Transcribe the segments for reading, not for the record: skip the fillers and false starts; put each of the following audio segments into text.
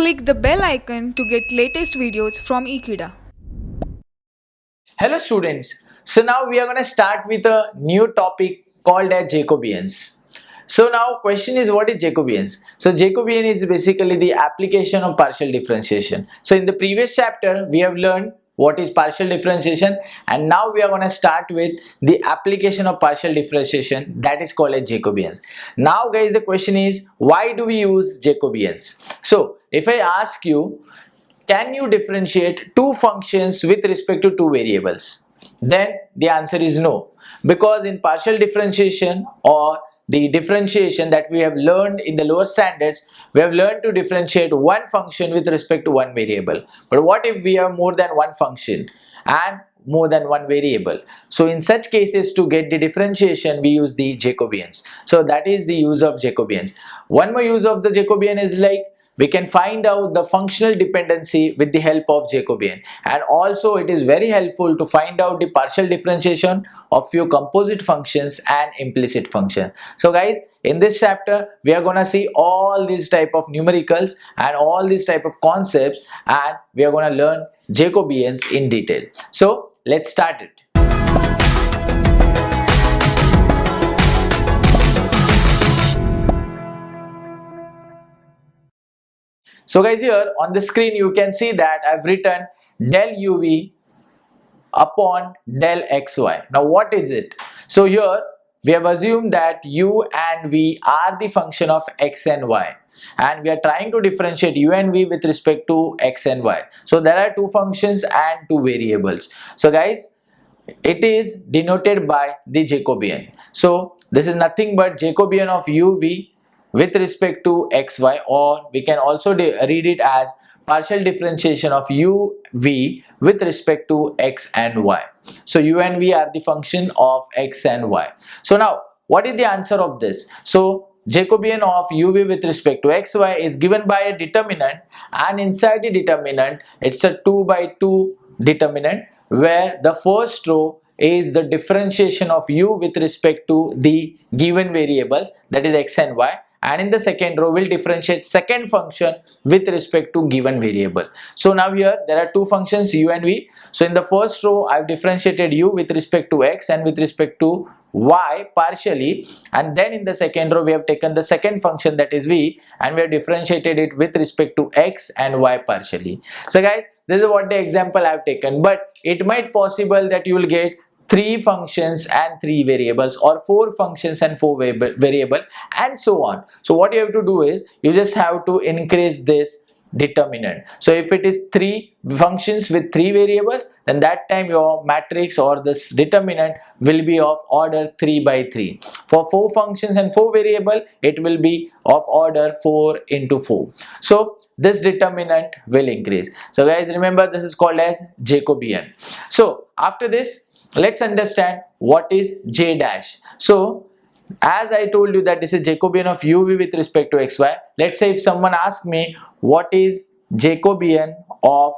Click the bell icon to get latest videos from Ekeeda. Hello students, so now we are going to start with a new topic called as Jacobians. So now question is, what is Jacobians? So Jacobian is basically the application of partial differentiation. So in the previous chapter we have learned what is partial differentiation, and now we are going to start with the application of partial differentiation, that is called as Jacobians. Now guys, the question is, why do we use Jacobians? So if I ask you, can you differentiate two functions with respect to two variables? Then the answer is no, because in partial differentiation or the differentiation that we have learned in the lower standards, we have learned to differentiate one function with respect to one variable. But what if we have more than one function and more than one variable? So in such cases, to get the differentiation, we use the Jacobians. So that is the use of Jacobians. One more use of the Jacobian is like, we can find out the functional dependency with the help of Jacobian, and also it is very helpful to find out the partial differentiation of few composite functions and implicit functions. So guys, in this chapter we are gonna see all these type of numericals and all these type of concepts, and we are gonna learn Jacobians in detail. So let's start it. So guys, here on the screen you can see that I've written del uv upon del xy. Now what is it? So here we have assumed that u and v are the function of x and y, and we are trying to differentiate u and v with respect to x and y. So there are two functions and two variables. So guys, it is denoted by the Jacobian. So this is nothing but Jacobian of uv with respect to xy, or we can also read it as partial differentiation of uv with respect to x and y. So u and v are the function of x and y. So now what is the answer of this? So Jacobian of uv with respect to xy is given by a determinant, and inside the determinant it's a 2 by 2 determinant, where the first row is the differentiation of u with respect to the given variables, that is x and y, and in the second row will differentiate second function with respect to given variable. So now here there are two functions u and v. So in the first row I have differentiated u with respect to x and with respect to y partially, and then in the second row we have taken the second function, that is v, and we have differentiated it with respect to x and y partially. So guys, this is what the example I have taken, but it might possible that you will get 3 functions and 3 variables, or 4 functions and 4 variable, and so on. So what you have to do is, you just have to increase this determinant. So if it is 3 functions with 3 variables, then that time your matrix or this determinant will be of order 3 by 3. For 4 functions and 4 variable, it will be of order 4 into 4. So this determinant will increase. So guys, remember, this is called as Jacobian. So after this, let's understand what is J dash. So as I told you that this is Jacobian of uv with respect to xy. Let's say if someone asks me what is Jacobian of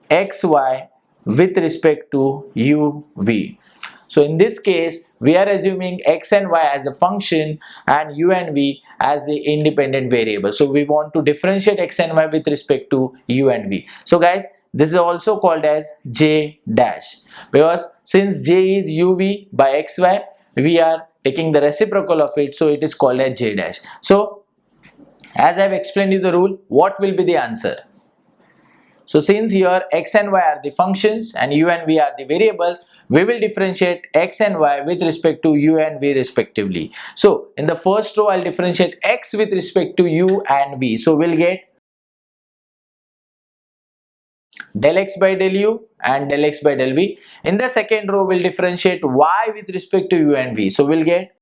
xy with respect to uv. So in this case we are assuming x and y as a function and u and v as the independent variable. So we want to differentiate x and y with respect to u and v. So guys, this is also called as J dash, because since J is uv by xy, we are taking the reciprocal of it, so it is called as J dash. So as I have explained you the rule, what will be the answer? So since here x and y are the functions and u and v are the variables, we will differentiate x and y with respect to u and v respectively. So in the first row I'll differentiate x with respect to u and v, so we'll get del x by del u and del x by del v. In the second row we'll differentiate y with respect to u and v, so we'll get.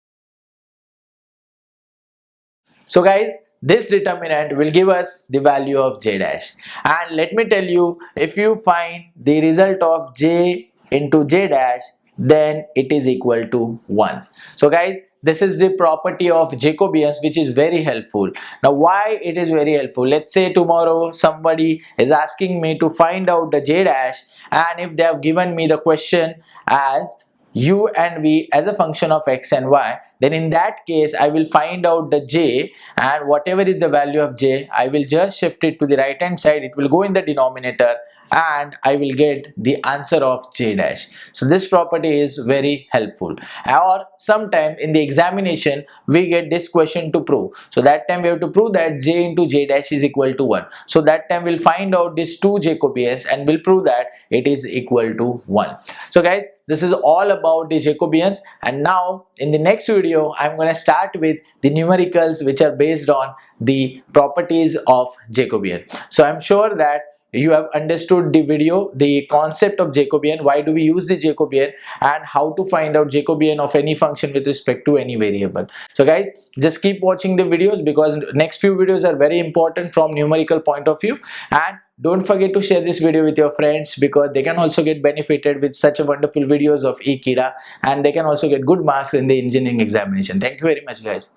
So guys, this determinant will give us the value of J dash, and let me tell you, if you find the result of J into J dash, then it is equal to 1. So guys, this is the property of Jacobians, which is very helpful. Now why it is very helpful? Let's say tomorrow somebody is asking me to find out the J dash, and if they have given me the question as u and v as a function of x and y, then in that case I will find out the j, and whatever is the value of j, I will just shift it to the right hand side. It will go in the denominator and I will get the answer of j dash. So this property is very helpful. Or sometime in the examination we get this question to prove, so that time we have to prove that j into j dash is equal to 1. So that time we'll find out these two Jacobians and we'll prove that it is equal to 1. So guys, this is all about the Jacobians, and now in the next video I'm going to start with the numericals which are based on the properties of Jacobian. So I'm sure that you have understood the video, the concept of Jacobian, why do we use the Jacobian, and how to find out Jacobian of any function with respect to any variable. So guys, just keep watching the videos because next few videos are very important from numerical point of view, and don't forget to share this video with your friends because they can also get benefited with such a wonderful videos of Ekeeda, and they can also get good marks in the engineering examination. Thank you very much guys.